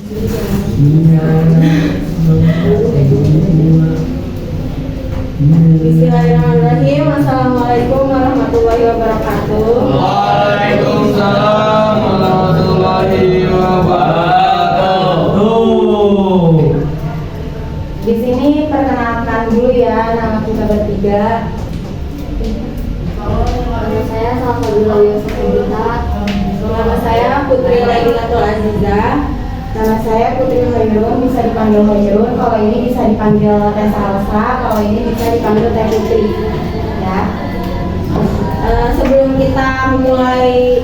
Bismillahirrahmanirrahim. Assalamualaikum warahmatullahi wabarakatuh. Waalaikumsalam warahmatullahi wabarakatuh. Di sini perkenalkan dulu ya nama kita bertiga. Nama saya Salsabila Yusufita. Nama saya Putri Lailatul Azizah. Nama saya Putri Hoyrun, bisa dipanggil Hoyrun. Kalau ini bisa dipanggil Teh Salsa, kalau ini bisa dipanggil Teh Putri. Ya. Sebelum kita memulai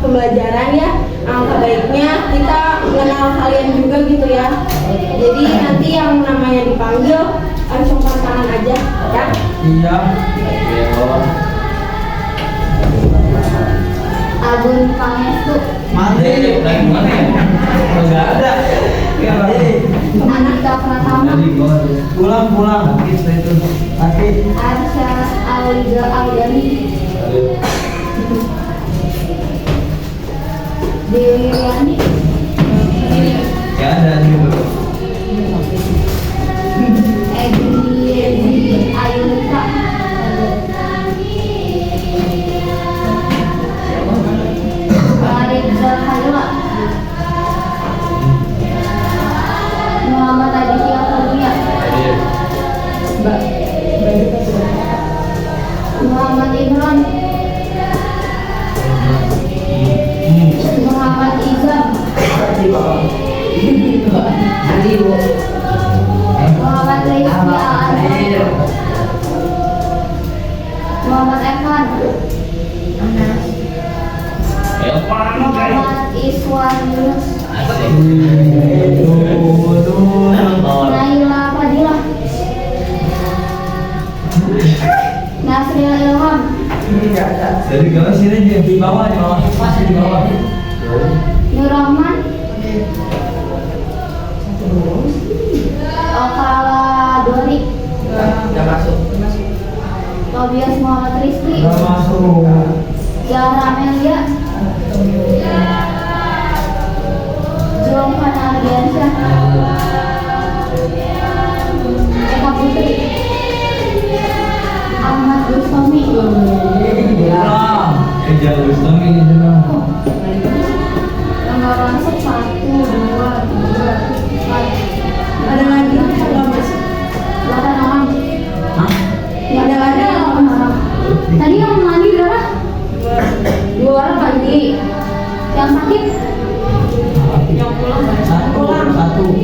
pembelajaran ya, alangkah baiknya kita mengenal kalian juga gitu ya. Jadi nanti yang namanya dipanggil langsung tangan aja ya. Iya. Agung Pangestu. Mati. Lagi mana ya? Enggak ada. Anita Pratama. Pulang. Gitu itu. Mati. Arsya Auliga Audani. Dewi Riani. Ya ada juga. Edi Ayunika. Arif Zalhalwa. Muhammad Aditya Kurnia. Muhammad Imran. Muhammad Izam. Muhammad Rizky Al-Arif. Muhammad Evan. Muhammad Iswan Yunus. Naila Fadilah. Nasril Ilham. Dari bawah sini aja, di bawah. Masih di bawah. Nur Rahman. Okala Dori. Enggak masuk. Tobias Muhammad Rizky. Enggak masuk. Zahra Amelia. Zulfan Ardiansyah. Eka Putri. Ahmad Bustami. Jauh Bustami ini juga. Yang nggak masuk 1, 2, 3, 4. Ada lagi yang nggak masuk? 8 orang. Nggak ada lagi 8 orang. Tadi yang mandi berapa? 2 orang lagi. Yang sakit? Yang pulang Satu.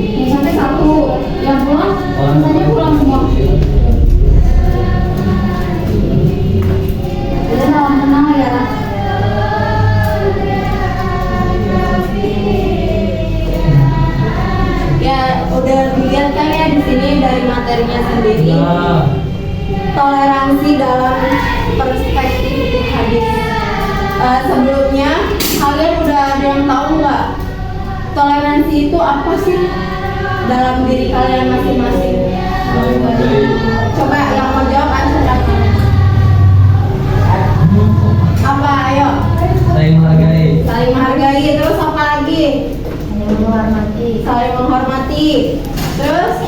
Yang sakit 1. Yang pulang? Sisanya pulang semua. Jadi salam kenal ya. Ya udah dilihat kan ya di sini dari materinya sendiri. Toleransi dalam perspektif hadis. Sebelumnya kalian udah ada yang tahu nggak toleransi itu apa sih dalam diri kalian masing-masing? Coba yang mau jawab answer apa? Ayo. Saling menghargai. Saling menghargai. Terus apa lagi? Saling menghormati. Terus?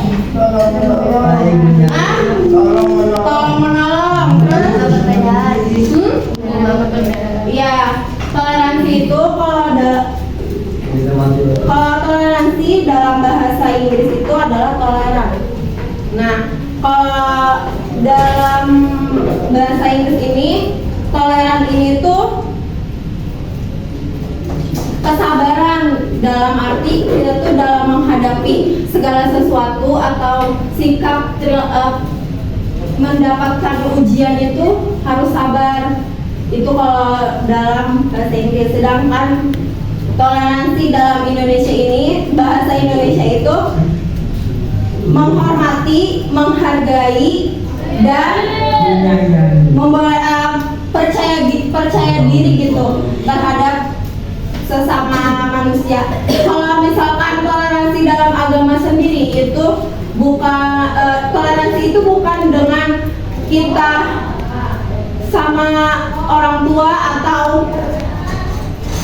Tolong menolong. Terus? Iya. Toleransi itu kalau toleransi dalam bahasa Inggris itu adalah toleran. Nah, kalau dalam bahasa Inggris ini toleran ini tuh kesabaran, dalam arti kita tuh dalam menghadapi segala sesuatu atau sikap mendapatkan ujian itu harus sabar. Itu kalau dalam bahasa Inggris. Sedangkan toleransi dalam Indonesia ini, bahasa Indonesia itu menghormati, menghargai, dan percaya diri gitu terhadap sesama manusia. Kalau misalkan toleransi dalam agama sendiri itu bukan toleransi itu bukan dengan kita sama orang tua atau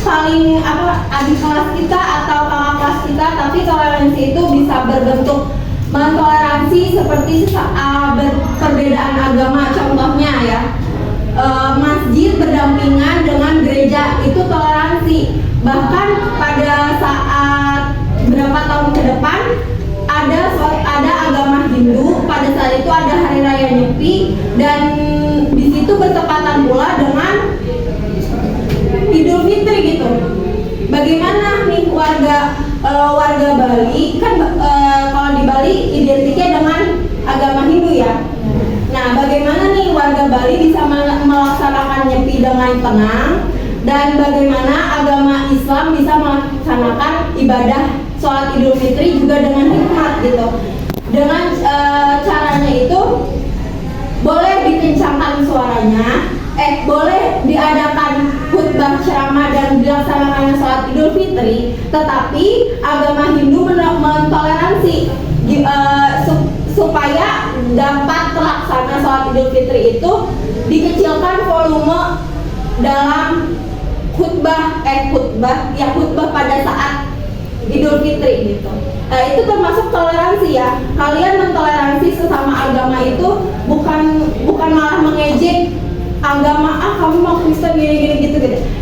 saling adik kelas kita atau kakak kelas kita, tapi toleransi itu bisa berbentuk mentoleransi seperti perbedaan agama. Contohnya ya, masjid berdampingan dengan gereja, itu toleransi. Bahkan pada saat berapa tahun ke depan ada agama Hindu, pada saat itu ada hari raya Nyepi, dan di situ bertepatan pula dengan Idul Fitri gitu. Bagaimana nih warga Bali kan, kalau di Bali identiknya dengan agama Hindu ya. Nah, bagaimana nih warga Bali bisa melaksanakan Nyepi dengan tenang, dan bagaimana agama Islam bisa melaksanakan ibadah sholat Idul Fitri juga dengan hikmat gitu. Dengan caranya itu boleh dikencangkan suaranya, boleh diadakan khutbah ceramah dan dilaksanakan sholat Idul Fitri, tetapi agama Hindu mentoleransi supaya dapat terlaksana sholat Idul Fitri itu dikecilkan volume dalam khutbah pada saat Idul Fitri gitu. Nah, itu termasuk toleransi ya. Kalian mentoleransi sesama agama itu bukan malah mengejek agama, kamu mau Kristen gini gitu.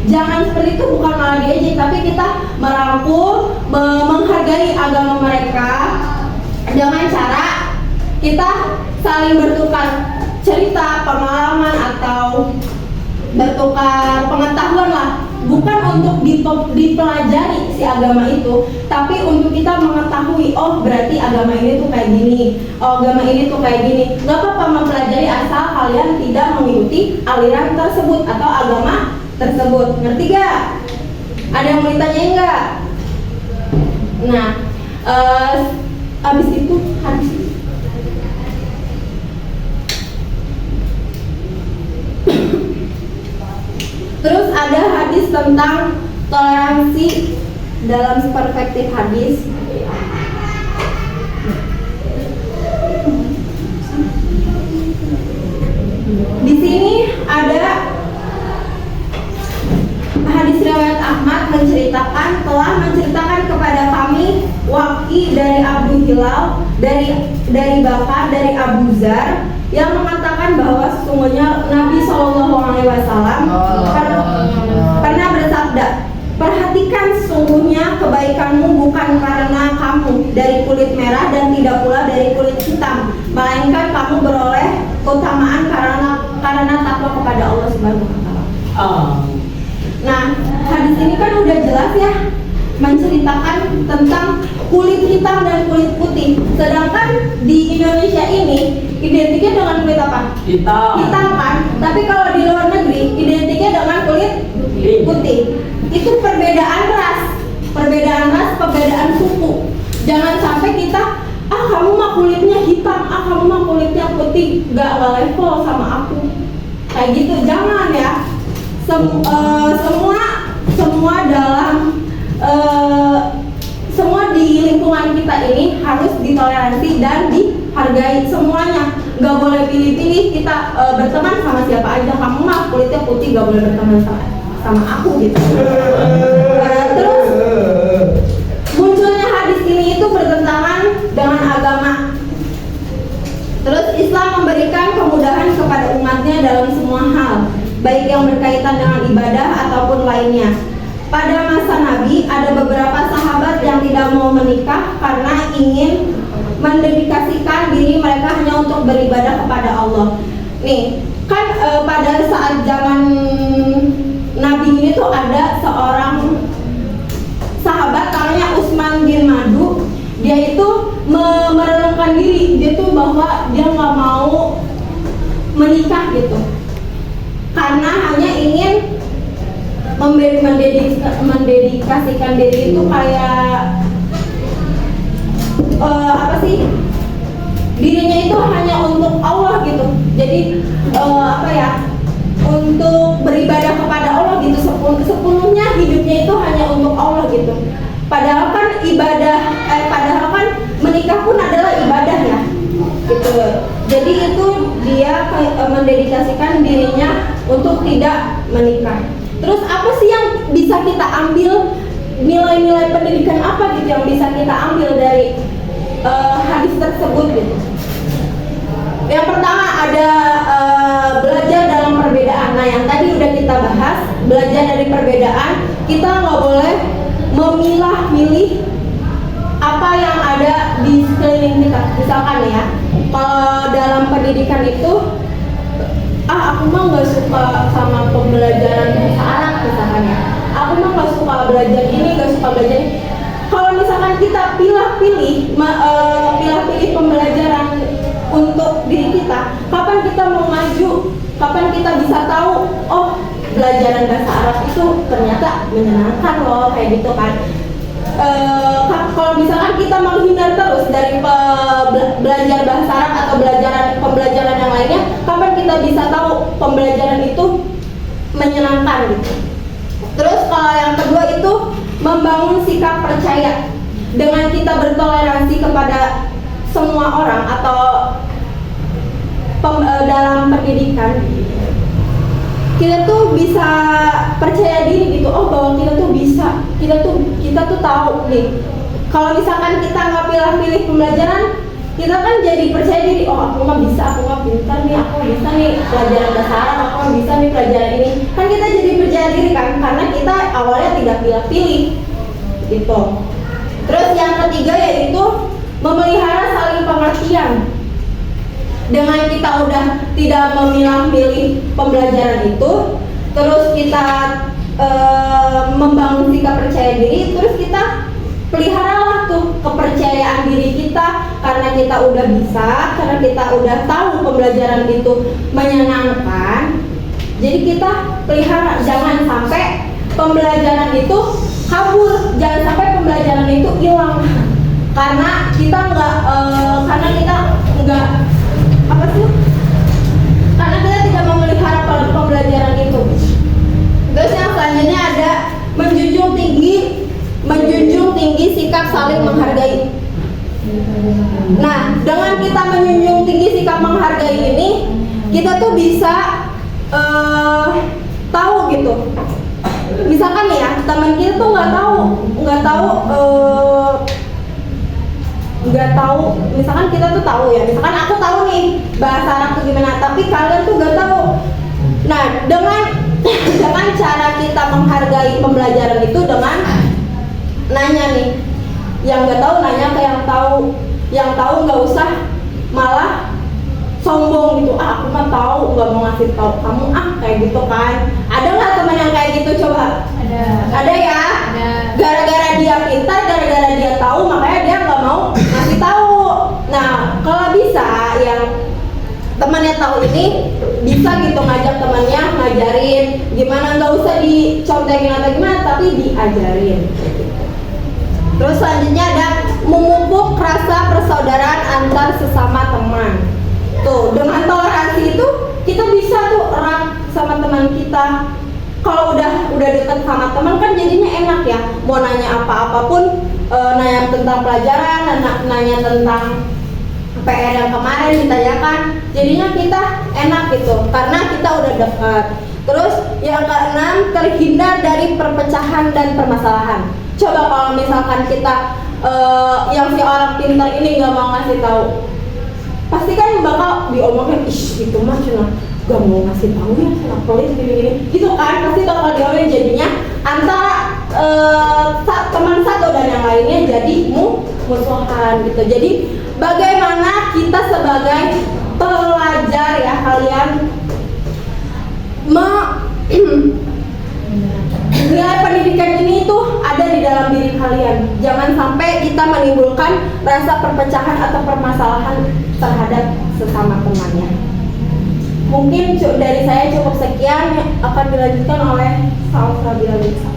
Jangan seperti itu, bukan malah diejek, tapi kita merangkul, menghargai agama mereka dengan cara kita saling bertukar cerita, pengalaman, atau bertukar pengetahuan lah. Bukan untuk dipelajari si agama itu, tapi untuk kita mengetahui, oh berarti agama ini tuh kayak gini, oh agama ini tuh kayak gini. Gak apa-apa mempelajari asal kalian tidak mengikuti aliran tersebut atau agama tersebut. Ngerti gak? Ada yang mau ditanyain gak? Nah, habis itu terus ada hadis tentang toleransi dalam perspektif hadis. Di sini ada hadis riwayat Ahmad telah menceritakan kepada kami Waqi dari Abu Hilal, dari Bakar, dari Abu Zar, yang mengatakan bahwa sesungguhnya Nabi SAW pernah bersabda, perhatikan sesungguhnya kebaikanmu bukan karena kamu dari kulit merah dan tidak pula dari kulit hitam, melainkan kamu beroleh keutamaan karena takwa kepada Allah Subhanahu wa Ta'ala. Nah, hadis ini kan udah jelas ya, menceritakan tentang kulit hitam dan kulit putih. Sedangkan di Indonesia ini identiknya dengan kulit apa? Hitam kan? Tapi kalau di luar negeri identiknya dengan kulit putih. Itu perbedaan ras, perbedaan suku. Jangan sampai kita, kamu mah kulitnya hitam, kamu mah kulitnya putih, gak level sama aku. Kayak gitu, jangan ya. Semua di lingkungan kita ini harus ditoleransi dan dihargai semuanya. Gak boleh pilih-pilih kita berteman sama siapa aja. Kamu mah kulitnya putih, gak boleh berteman sama aku gitu. Terus munculnya hadis ini itu bertentangan dengan agama. Terus Islam memberikan kemudahan kepada umatnya dalam semua hal, baik yang berkaitan dengan ibadah ataupun lainnya. Pada masa Nabi ada beberapa sahabat yang tidak mau menikah karena ingin mendedikasikan diri mereka hanya untuk beribadah kepada Allah. Nih, kan pada saat zaman Nabi ini tuh ada seorang sahabat namanya Utsman bin Madu. Dia itu merenungkan diri, dia tuh bahwa dia nggak mau menikah gitu, karena hanya ingin mendedikasikan diri itu kayak apa sih, dirinya itu hanya untuk Allah gitu. Jadi untuk beribadah kepada Allah gitu, sepenuhnya hidupnya itu hanya untuk Allah gitu. Padahal kan menikah pun adalah ibadah ya gitu. Jadi itu dia mendedikasikan dirinya untuk tidak menikah. Terus apa sih yang bisa kita ambil, nilai-nilai pendidikan apa gitu yang bisa kita ambil dari hadis tersebut gitu. Yang pertama ada belajar dalam perbedaan. Nah yang tadi udah kita bahas, belajar dari perbedaan. Kita nggak boleh memilah-milih apa yang ada di sekeliling kita. Misalkan ya, kalau dalam pendidikan itu, aku mah nggak suka sama pembelajaran bahasa Arab misalkan ya. Aku mah nggak suka belajar ini, nggak suka belajar ini. Kalau misalkan kita pilih-pilih pembelajaran untuk diri kita, kapan kita mau maju, kapan kita bisa tahu, oh pelajaran bahasa Arab itu ternyata menyenangkan loh, kayak gitu kan. Kalau misalkan kita menghindar terus dari belajar bahasa Arab atau pembelajaran yang lainnya, kapan kita bisa tahu pembelajaran itu menyenangkan gitu. Terus kalau yang kedua itu membangun sikap percaya. Dengan kita bertoleransi kepada semua orang atau dalam pendidikan, kita tuh bisa percaya diri gitu. Oh bahwa kita tuh bisa, kita tuh tahu nih. Kalau misalkan kita nggak pilih pembelajaran, kita kan jadi percaya diri. Oh aku nggak bisa, aku nggak pintar nih, aku bisa nih pelajaran bahasa Arab, aku nggak bisa nih pelajaran ini. Kan kita jadi percaya diri kan, karena kita awalnya tidak pilih gitu. Terus yang ketiga yaitu memelihara saling pengertian. Dengan kita udah tidak memilah-milih pembelajaran itu, terus kita membangun sikap percaya diri, terus kita peliharalah tuh kepercayaan diri kita, karena kita udah bisa, karena kita udah tahu pembelajaran itu menyenangkan. Jadi kita pelihara, jangan sampai pembelajaran itu kabur, jangan sampai pembelajaran itu hilang, karena kita nggak apa sih? Karena kita tidak memelihara pembelajaran itu. Terus yang selanjutnya ada menjunjung tinggi sikap saling menghargai. Nah, dengan kita menjunjung tinggi sikap menghargai ini, kita tuh bisa tahu gitu. Misalkan ya, teman kita tuh nggak tahu, misalkan kita tuh tahu ya, misalkan aku tahu nih bahasa Arab tuh gimana, tapi kalian tuh nggak tahu. Nah, dengan cara kita menghargai pembelajaran itu dengan nanya nih, yang nggak tahu nanya ke yang tahu nggak usah malah sombong gitu. Aku mah tahu, nggak mau ngasih tahu kamu kayak gitu kan. Ada nggak teman yang kayak gitu? Coba. Ada ya. Ada. Gara-gara dia pintar, gara-gara dia tahu, makanya dia nggak mau ngasih tahu. Nah, kalau bisa yang temannya tahu ini bisa gitu ngajak temannya ngajarin gimana, nggak usah dicontekin atau gimana, tapi diajarin. Terus selanjutnya ada memupuk rasa persaudaraan antar sesama teman. Tuh, dengan toleransi itu kita bisa tuh erat sama teman kita. Kalau udah dekat sama teman kan jadinya enak ya. Mau nanya apa-apapun, nanya tentang pelajaran, nanya tentang PR yang kemarin ditanyakan, jadinya kita enak gitu karena kita udah dekat. Terus yang keenam, terhindar dari perpecahan dan permasalahan. Coba kalau misalkan kita yang si orang pintar ini nggak mau ngasih tahu, pasti kan bakal diomongin, itu mah cuma gak mau ngasih tahu ya, pelit gini-gini gitu kan, pasti bakal diomongin. Jadinya antara teman satu dan yang lainnya jadi musuhan gitu. Jadi bagaimana kita sebagai pelajar ya, kalian nilai pendidikan ini tuh ada di dalam diri kalian. Jangan sampai kita menimbulkan rasa perpecahan atau permasalahan terhadap sesama temannya. Mungkin dari saya cukup sekian, akan dilanjutkan oleh Saul Sabila Bisa.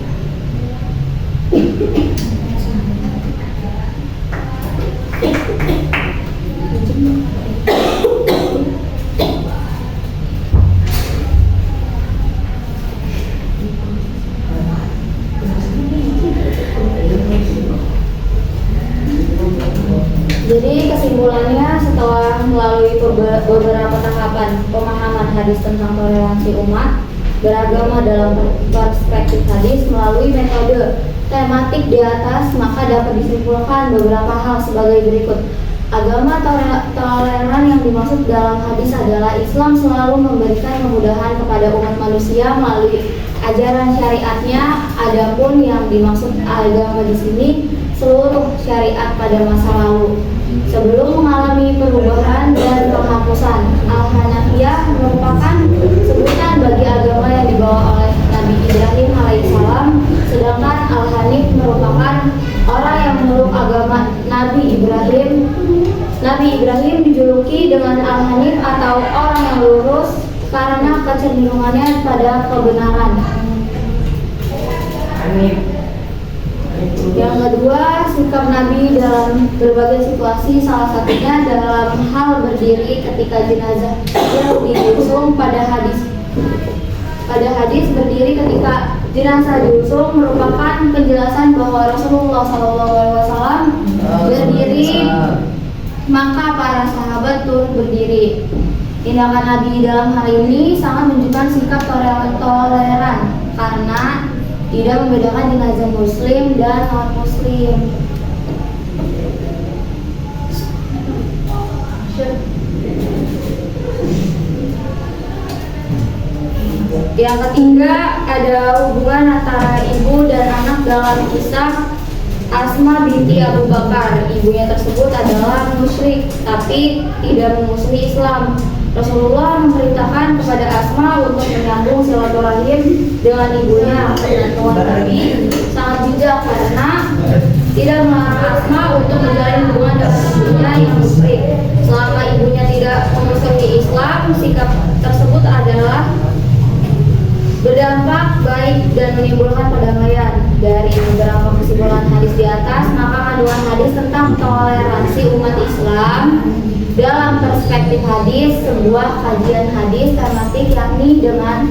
Jadi kesimpulannya, setelah melalui beberapa tahapan pemahaman hadis tentang toleransi umat, beragama dalam perspektif hadis melalui metode tematik di atas, maka dapat disimpulkan beberapa hal sebagai berikut. Agama toleran yang dimaksud dalam hadis adalah Islam selalu memberikan kemudahan kepada umat manusia melalui ajaran syariatnya. Adapun yang dimaksud agama di sini seluruh syariat pada masa lalu sebelum mengalami perubahan dan penghapusan. Al-Hanafiyah merupakan sebutan bagi agama yang dibawa oleh Nabi Ibrahim alaihissalam, sedangkan Al-Hanif merupakan orang yang memeluk agama Nabi Ibrahim. Nabi Ibrahim dijuluki dengan Al-Hanif atau orang yang lurus karena kecenderungannya pada kebenaran. Yang kedua, sikap Nabi dalam berbagai situasi, salah satunya dalam hal berdiri ketika jenazah diusung. Pada hadis berdiri ketika jenazah diusung merupakan penjelasan bahwa Rasulullah SAW berdiri, maka para sahabat turut berdiri. Tindakan Nabi dalam hal ini sangat menunjukkan sikap toleran karena tidak membedakan jenazah muslim dan non muslim. Yang ketiga, ada hubungan antara ibu dan anak dalam kisah Asma binti Abu Bakar. Ibunya tersebut adalah musyrik tapi tidak memusuhi Islam. Rasulullah memerintahkan kepada Asma untuk menyambung silaturahim dengan ibunya. Pengetahuan Nabi sangat bijak karena tidak melarang Asma untuk menjalin hubungan dengan ibunya yang musyrik. Selama ibunya tidak memusuhi Islam, sikap tersebut adalah berdampak baik dan menimbulkan perdamaian. Dari beberapa kesimpulan hadis di atas, maka kandungan hadis tentang toleransi umat Islam dalam perspektif hadis, sebuah kajian hadis tematik yakni dengan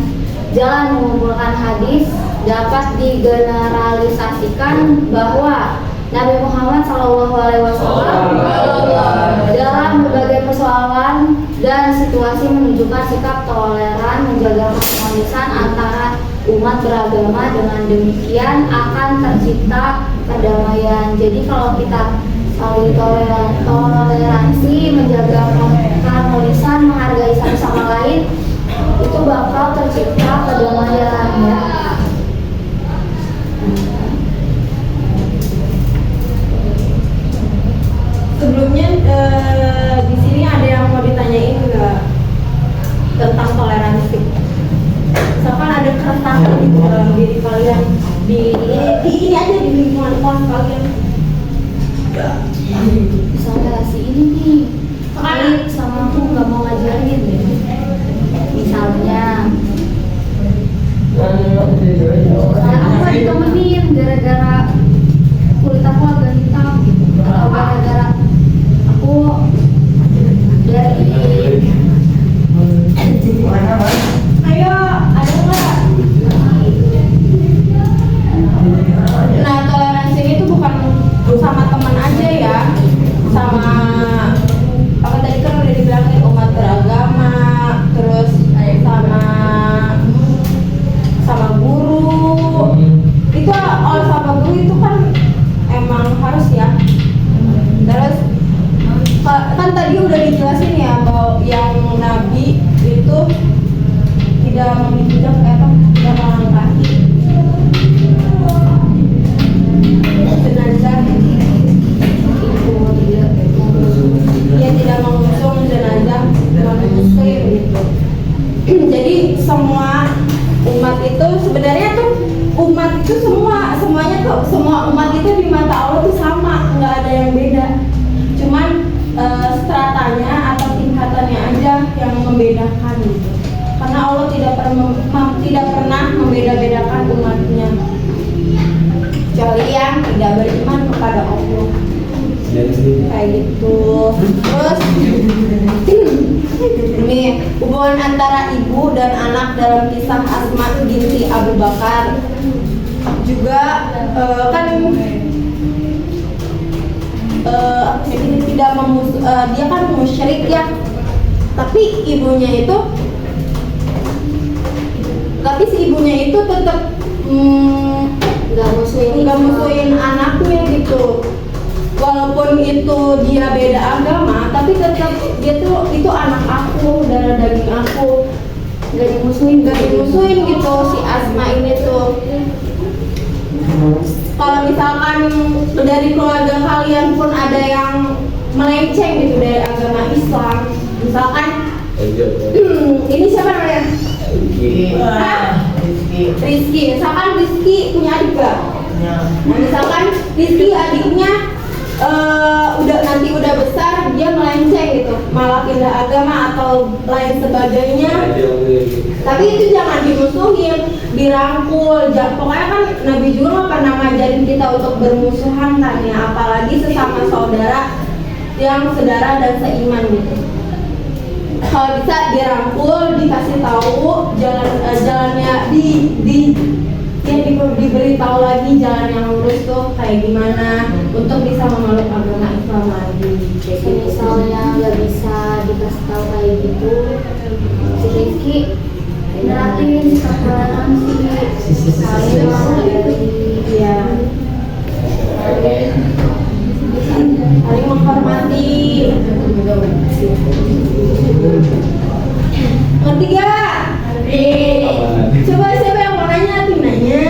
jalan mengumpulkan hadis dapat digeneralisasikan bahwa Nabi Muhammad SAW dalam berbagai persoalan dan situasi menunjukkan sikap toleran, menjaga kemanusiaan antara umat beragama. Dengan demikian akan tercipta perdamaian. Jadi kalau kita saling toleransi, menjaga kemanusiaan, menghargai satu sama lain, itu bakal tercipta perdamaian ya. Sebelumnya di sini ada yang mau ditanyain nggak tentang toleransi? Misalkan ada keresahan di dalam diri kalian di ini aja di lingkungan kelas kalian. Misalnya si ini nih, pelit sama aku nggak mau ngajarin. Misalnya aku ditemenin gara-gara kulit aku agak hitam gitu, atau gara-gara aku dari Ayo, ada nggak? Nah, toleransi ini tuh bukan sama teman aja ya, sama apa tadi kan udah dibilangin umat beragama, terus sama guru. Itu sama guru itu kan emang harus ya. Terus kan tadi udah dijelasin ya bahwa yang Nabi itu tidak menginjak tidak melangkahi jenazah, dia tidak mengusung jenazah non muslim gitu. Jadi semua umat itu sebenarnya tuh umat itu semuanya tuh semua umat itu di mata Allah tuh sama, nggak ada yang beda. Cuman stratanya atau tingkatannya aja yang membedakan gitu. Karena Allah tidak pernah membeda-bedakan umatnya, kecuali yang tidak beriman kepada Allah. Kayak gitu. Terus ini hubungan antara ibu dan anak dalam kisah Asma binti Abu Bakar juga kan tidak dia kan musyrik ya, tapi ibunya itu tapi si ibunya itu tetap nggak musuhin anaknya gitu. Walaupun itu dia beda agama, tapi tetap dia tuh itu anak aku, darah daging aku. Nggak dimusuhin gitu si Asma ini tuh. Kalau misalkan dari keluarga kalian pun ada yang melenceng gitu dari agama Islam, misalkan ini siapa namanya? Rizky. Misalkan Rizky punya adik gak? Nah, misalkan Rizky adiknya udah besar dia melenceng gitu, malah pindah agama atau lain sebagainya. Tapi itu jangan dimusuhin, dirangkul. Pokoknya kan Nabi juga nggak pernah ngajarin kita untuk bermusuhan kan ya, apalagi sesama saudara yang sedara dan seiman gitu. Kalau bisa dirangkul, dikasih tahu jalannya diberitahu lagi jalan yang lurus tuh kayak gimana untuk bisa memeluk agama Islam lagi. Jadi misalnya nggak bisa dikasih tahu kayak gitu, si Rizky nerapin sikap toleransi, saling menghargai, ya, saling menghormati. Ngerti gak? Coba siapa yang mau nanya? Nanya.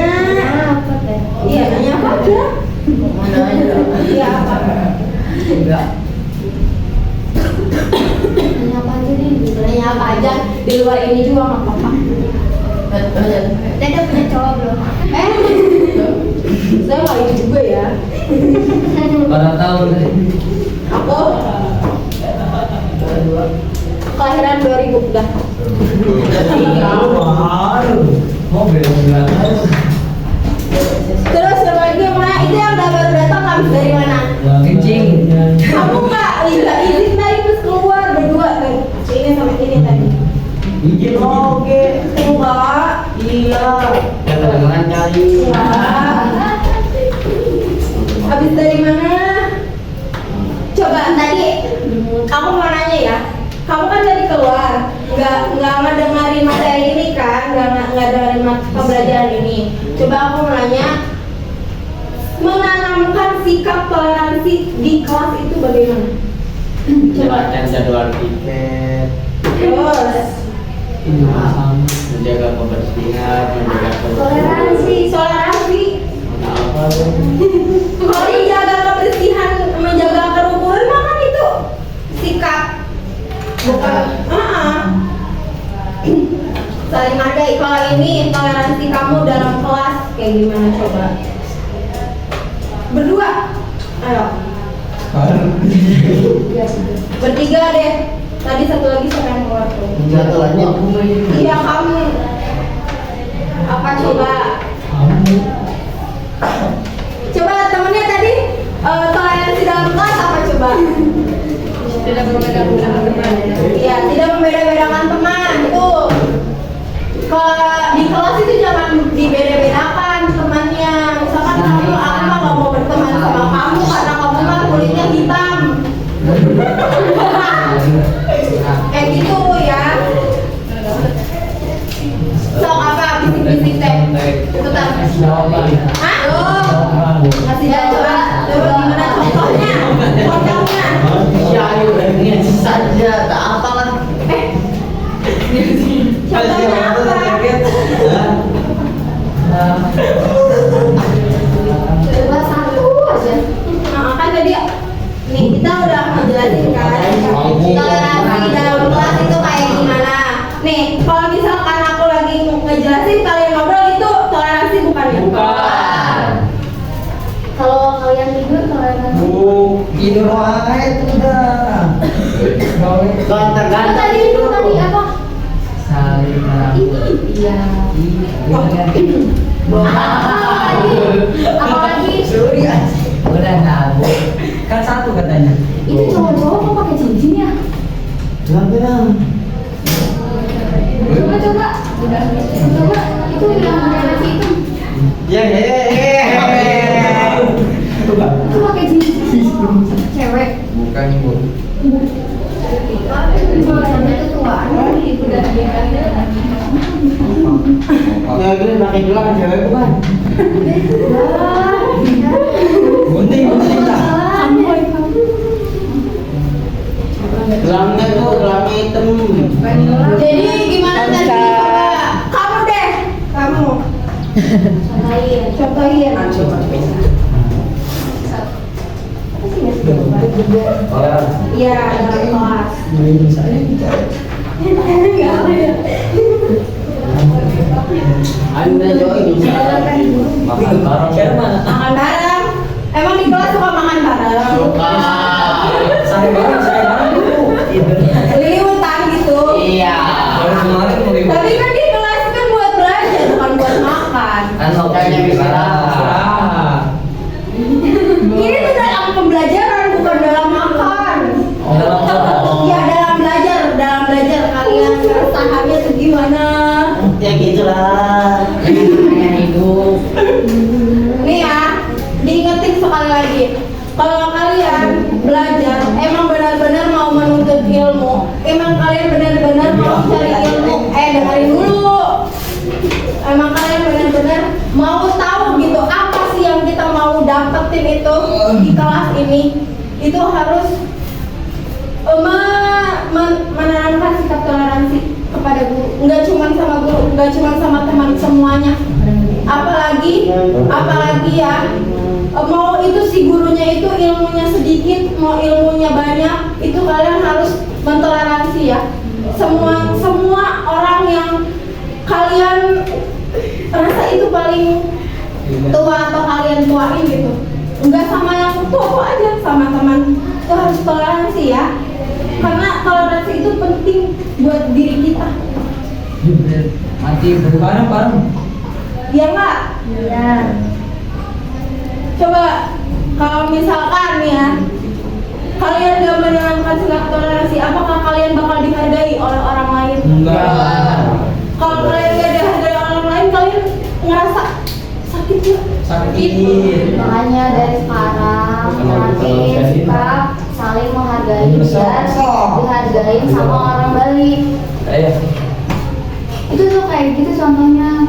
Iya, nanya apa aja? Iya, apa? nanya apa aja nih? Nanya apa aja? Di luar ini juga nggak apa-apa. Dede punya cowok belum? Saya nggak itu juga ya. Pada tahun deh. Aku kelahiran 2000 udah. Mau bilang Terus lagi mana itu yang baru datang habis dari mana? kencing. Kamu nggak izin tadi terus keluar berdua kan? Ini sama ini tadi. Izin Oke, enggak. Iya. Jangan kali. Enggak. Habis dari mana? Coba tadi aku mau nanya ya. Kamu kan tadi keluar, nggak ngedengerin materi ini kan, nggak dengerin pembelajaran ini. Coba aku mau nanya, menanamkan sikap toleransi di kelas itu bagaimana? Coba. Jalankan jadwal tiket. Terus. Menjaga kebersihan, menjaga Toleransi. apa? Kalau dijaga kebersihan, menjaga kerukunan, maka itu sikap. Bukan. Saling menghargai. Kalau ini toleransi kamu dalam kelas kayak gimana coba? Berdua. Ayo. Bertiga deh. Tadi satu lagi siapa yang keluar tuh? Iya kamu. Apa coba? Coba temennya tadi toleransi dalam kelas apa coba? Tidak membeda-bedakan teman. Iya, tidak membeda-bedakan teman. Tuh. Kalau di kelas itu jangan dibeda-bedakan temannya. Misalkan kamu aku mah gak mau berteman sama kamu karena kamu mah kulitnya hitam. Kayak gitu ya. Sok apa bisik-bisik teh? Ikutan. Hah? Oh. Ngasih coba gimana contohnya? Saja tak apalah. Contohnya apa? Coba satu aja. Nah, kan tadi nih kita udah ngejelasin kan toleransi dalam kelas itu kayak gimana. Nih, kalau misalkan aku lagi ngejelasin kalian ngobrol itu toleransi bukan ya? Bukan. Kalau kalian tidur toleransi. Tidur wae udah. Apa tadi itu tadi apa? Saling Iya. Apalagi Udah tahu. Kan satu katanya. itu cowok-cowok kok pakai cincin ya? Coba. Coba itu yang toleransi itu. Ya. Itu pakai cincin. Cewek. Bukan ibu. Sampai itu tua. Udah dia kan. Ya gini pakai gelang cewek bukan? Gunting tak? Gelangnya tuh gelang hitam. Jadi gimana tadi? Kamu deh, kamu. Contohin. Iya, dalam kelas. Anda juga ini. Makan bareng. Makan bareng. Emang di kelas suka makan bareng? Suka. Saya bareng dulu. Liutan gitu. Iya. Baru kemarin mau ribut. Tapi kan di kelas kan buat belajar, bukan buat makan. Kan Kayaknya bisa. Ini tuh dalam pembelajaran, bukan dalam makan. Dalam apa? Ya dalam belajar kalian keresahannya tuh gimana? Ya gitulah. Namanya hidup. Nih ya, diingetin sekali lagi. Kalau kalian belajar, emang benar-benar mau menuntut ilmu, emang kalian benar-benar mau cari ilmu, dengerin dulu. Emang kalian benar-benar mau tahu gitu apa sih yang kita mau dapetin itu di kelas ini, itu harus menanamkan sikap toleransi kepada guru, nggak cuma sama guru, nggak cuma sama teman, semuanya. Apalagi ya, mau itu si gurunya itu ilmunya sedikit, mau ilmunya banyak, itu kalian harus mentoleransi ya. Semua orang yang kalian rasa itu paling tua atau kalian tuain gitu, nggak sama yang tua aja, sama teman, itu harus toleransi ya. Karena toleransi itu penting buat diri kita. Mati bareng. Iya nggak? Iya. Coba kalau misalkan nih ya, kalian gak menanamkan sikap toleransi, apakah kalian bakal dihargai oleh orang lain? Enggak. Kalau kalian gak dihargai orang lain, kalian ngerasa sakit nggak? Sakit. Makanya dari sekarang nanti kita saling menghargai biar dihargain sama orang balik. Ayo. Itu tuh kayak gitu contohnya.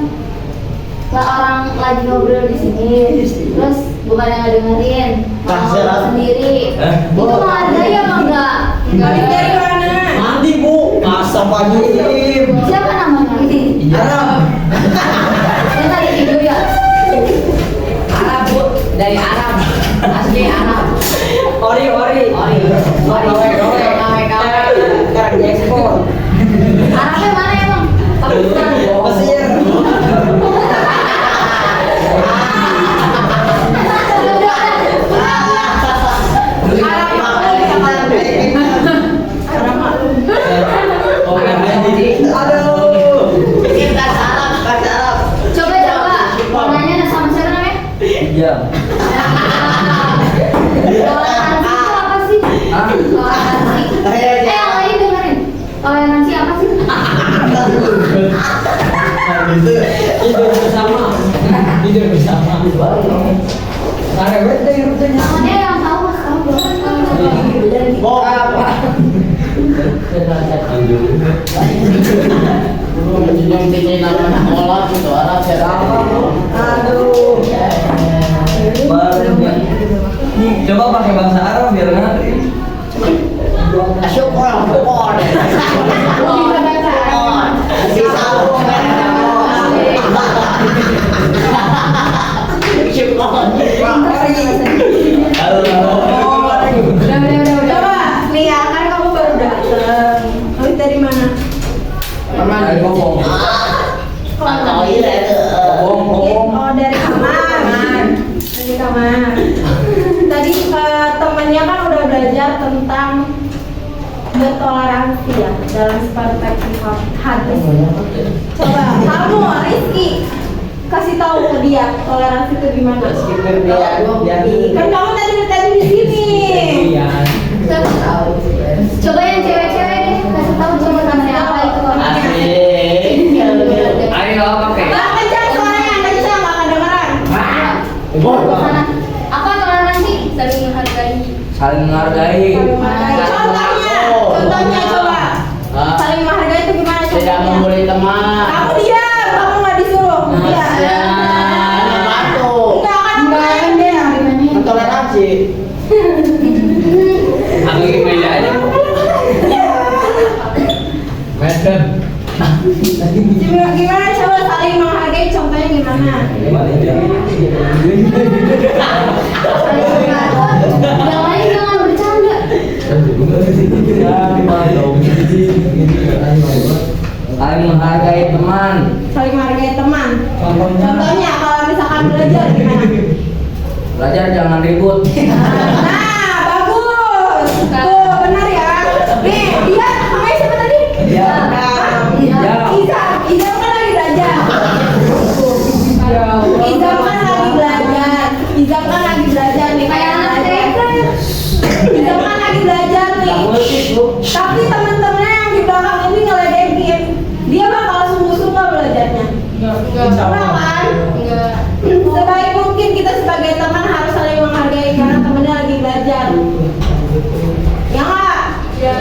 Lah orang lagi ngobrol di sini, terus bukan yang dengerin, malah sendiri. Itu menghargai apa enggak? Kalian dari mana? Mandi bu. Masa pagi. Siapa namanya? Arab. Saya tadi tidur ya. Arab bu. Dari Arab. Asli Arab. Ori. Sekarang diekspor. Arabnya mana emang? Pakistan. Mesir. Coba. Mau nanya sama siapa namanya? Iya. Toleransi itu apa sih? Toleransi. Yang lain dengerin. Toleransi apa sih? Tidur bersama. Ada beda rutenya. Namanya yang tahu mas tahu dong. Mau apa? Yang tinggi nama sekolah itu Arab siapa? Aduh. Bareng ya. Coba pakai bahasa Arab biar ngerti. Syukur. Coba nih ya, kan kamu baru dateng. Kamu dari mana? Dari ngomong. Oh, dari kamar. Dari kamar. Tadi temannya kan udah belajar tentang bertoleransi ya dalam perspektif hadis. Coba kamu Rizky kasih tahu ke dia toleransi itu gimana? Kan kamu tadi di sini. Coba yang cewek-cewek deh kasih tahu coba namanya apa itu. Ayo pakai. Kencang suaranya, kencang nggak kedengeran. Sana. Apa toleransi? Saling menghargai. Saling menghargai. Contohnya coba. Saling menghargai itu gimana Tidak contohnya? membuli teman. Kamu diam, Ci. Aku gimana aja. Medan. Gimana coba saling menghargai, contohnya gimana? Yang lain jangan bercanda. Saling menghargai teman. Saling menghargai teman. Contohnya kalau misalkan belajar gimana? Belajar jangan ribut. Nah, bagus. Tuh, benar ya. Nih, dia namanya siapa tadi? Iya. Iya. Izam kan lagi belajar. Izam kan lagi belajar. Izam kan lagi belajar nih. Kayak anak TK. Izam kan lagi belajar nih. Tapi teman-temannya yang di belakang ini ngeledekin. Dia bakal sungguh-sungguh belajarnya. Enggak kan? Enggak. Sebaik mungkin kita sebagai teman harus saling menghargai karena temannya lagi belajar. Ya nggak?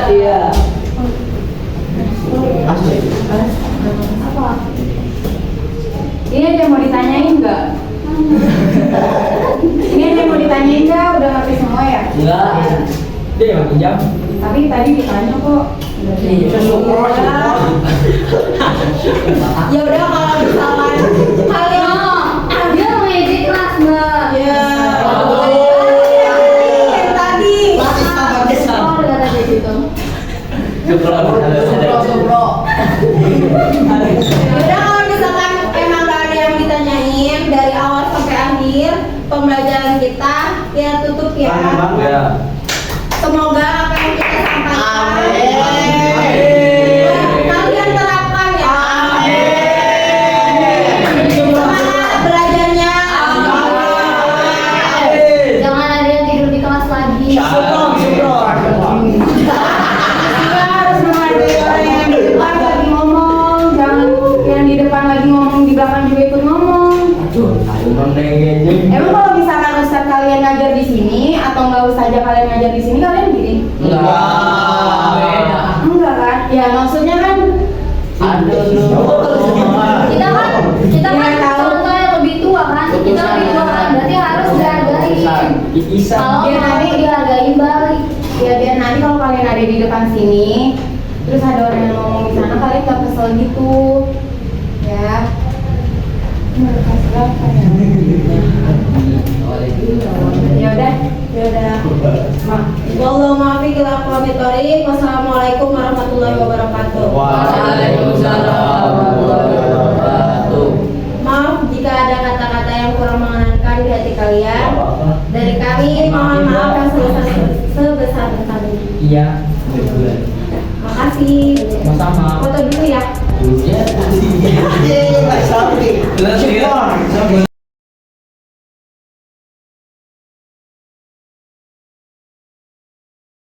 Iya. Apa? Ini ada yang mau ditanyain nggak? Ini ada yang mau ditanyain nggak? Udah ngerti semua ya? Enggak. Dia yang pinjam. Tapi tadi ditanya kok. Ya udah kalau misalkan kalian Dia mengedit kelas, Mbak. ya tadi Oh, udah tadi gitu. udah kalau misalkan emang gak ada yang ditanyain dari awal sampai akhir pembelajaran kita ya tutup ya. Ya. Semoga apa yang kita sampaikan kalian terapkan ya. Semangat belajarnya. Jangan ada yang tidur di kelas lagi. Kita harus menghargai orang yang di depan lagi ngomong. Jangan yang di depan lagi ngomong di belakang juga ikut ngomong. Emang kalau misalkan ustadz kalian ngajar di sini atau nggak ustazah kalian ngajar di sini kalian gini? Enggak kan? Ya maksudnya kan Kita kan contoh yang lebih tua kan. Kita lebih tua kan. Berarti harus dihargai. Kalau Biar mau nanti- dihargai balik. ya biar nanti kalau kalian ada di depan sini terus ada orang yang ngomong di sana kalian nggak kesel gitu ya. Kasih berapa ya? Ya udah. Wallahu muwaffiq ila aqwamit thoriq. Wassalamualaikum warahmatullahi wabarakatuh. Waalaikumsalam warahmatullahi wabarakatuh. Maaf jika ada kata-kata yang kurang mengenakan di hati kalian. Dari kami mohon maaf yang sebesar-besarnya. Iya. Makasih. Sama-sama. Foto dulu ya. Iya.